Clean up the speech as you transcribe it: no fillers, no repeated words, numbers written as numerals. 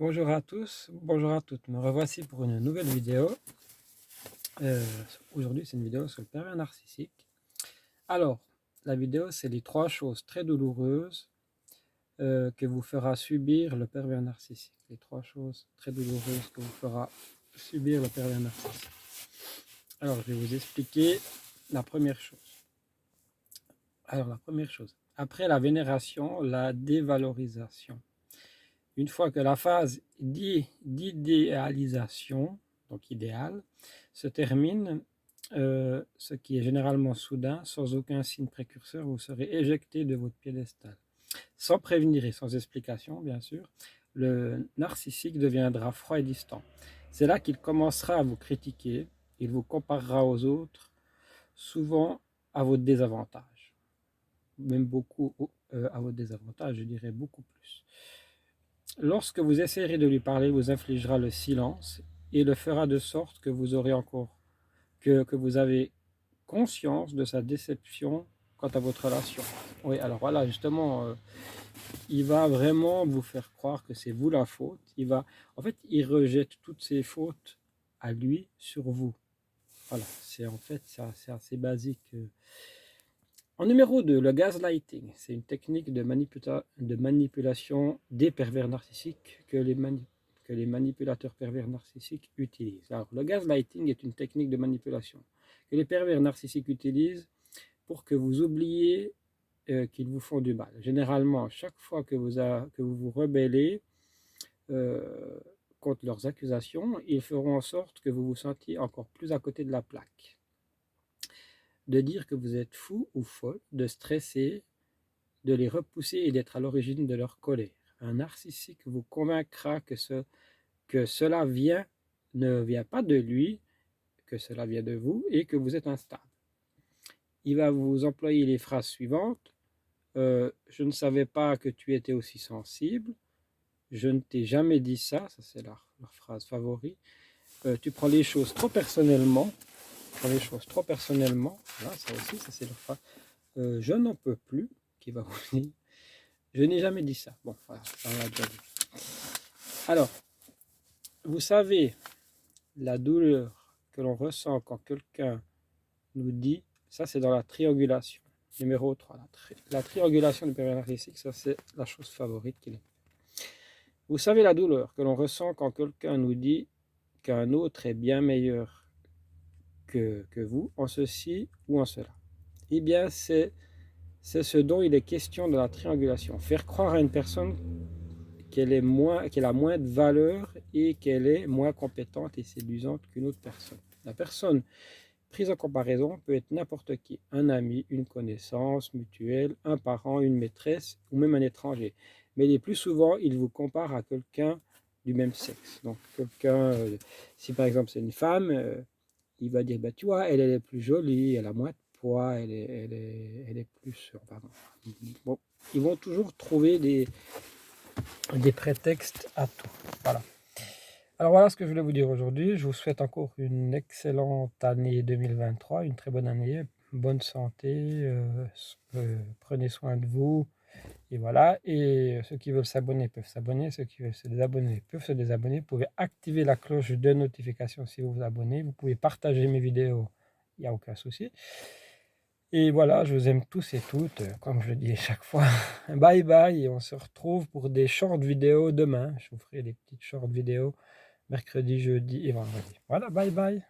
Bonjour à tous, bonjour à toutes. Me revoici pour une nouvelle vidéo. Euh, Aujourd'hui, c'est une vidéo sur le pervers narcissique. Alors, la vidéo, c'est les 3 choses très douloureuses que vous fera subir le pervers narcissique. Les 3 choses très douloureuses que vous fera subir le pervers narcissique. Alors, je vais vous expliquer la première chose. Alors, la première chose. Après la vénération, la dévalorisation. Une fois que la phase d'idéalisation, donc idéal, se termine, ce qui est généralement soudain, sans aucun signe précurseur, vous serez éjecté de votre piédestal. Sans prévenir et sans explication, bien sûr, le narcissique deviendra froid et distant. C'est là qu'il commencera à vous critiquer, il vous comparera aux autres, souvent à votre désavantage. Même beaucoup à votre désavantage, je dirais beaucoup plus. Lorsque vous essayerez de lui parler, vous infligera le silence et le fera de sorte que vous aurez encore que vous avez conscience de sa déception quant à votre relation. Oui, alors voilà, justement, il va vraiment vous faire croire que c'est vous la faute. En fait, il rejette toutes ses fautes à lui sur vous. Voilà, c'est assez basique. En numéro 2, le gaslighting. C'est une technique de manipulation des pervers narcissiques que les manipulateurs pervers narcissiques utilisent. Alors, le gaslighting est une technique de manipulation que les pervers narcissiques utilisent pour que vous oubliez qu'ils vous font du mal. Généralement, chaque fois que vous vous rebellez euh, contre leurs accusations, ils feront en sorte que vous vous sentiez encore plus à côté de la plaque. De dire que vous êtes fou ou folle, de stresser, de les repousser et d'être à l'origine de leur colère. Un narcissique vous convaincra que cela ne vient pas de lui, que cela vient de vous et que vous êtes instable. Il va vous employer les phrases suivantes. Je ne savais pas que tu étais aussi sensible. Je ne t'ai jamais dit ça. Ça, c'est leur phrase favorite. Tu prends les choses trop personnellement. Les choses trop personnellement. Voilà, ça aussi, ça c'est leur phrase. Je n'en peux plus, qui va vous dire. Je n'ai jamais dit ça. Bon, voilà, on l'a déjà dit. Alors, vous savez, la douleur que l'on ressent quand quelqu'un nous dit, ça c'est dans la triangulation. Numéro 3, la triangulation du pervers narcissique, ça c'est la chose favorite qu'il est. Vous savez la douleur que l'on ressent quand quelqu'un nous dit qu'un autre est bien meilleur que vous en ceci ou en cela. Eh bien, c'est ce dont il est question dans la triangulation. Faire croire à une personne qu'elle a moins de valeur et qu'elle est moins compétente et séduisante qu'une autre personne. La personne prise en comparaison peut être n'importe qui, un ami, une connaissance mutuelle, un parent, une maîtresse ou même un étranger. Mais les plus souvent, il vous compare à quelqu'un du même sexe. Donc, si par exemple c'est une femme, il va dire, bah, tu vois, elle est plus jolie, elle a moins de poids, elle est plus... Pardon. Bon, ils vont toujours trouver des prétextes à tout. Voilà. Alors voilà ce que je voulais vous dire aujourd'hui. Je vous souhaite encore une excellente année 2023, une très bonne année, bonne santé, prenez soin de vous. Et voilà, et ceux qui veulent s'abonner peuvent s'abonner, ceux qui veulent se désabonner peuvent se désabonner. Vous pouvez activer la cloche de notification si vous vous abonnez. Vous pouvez partager mes vidéos, il n'y a aucun souci. Et voilà, je vous aime tous et toutes, comme je le dis chaque fois. Bye bye, et on se retrouve pour des short vidéos demain. Je vous ferai des petites short vidéos mercredi, jeudi et vendredi. Voilà, bye bye.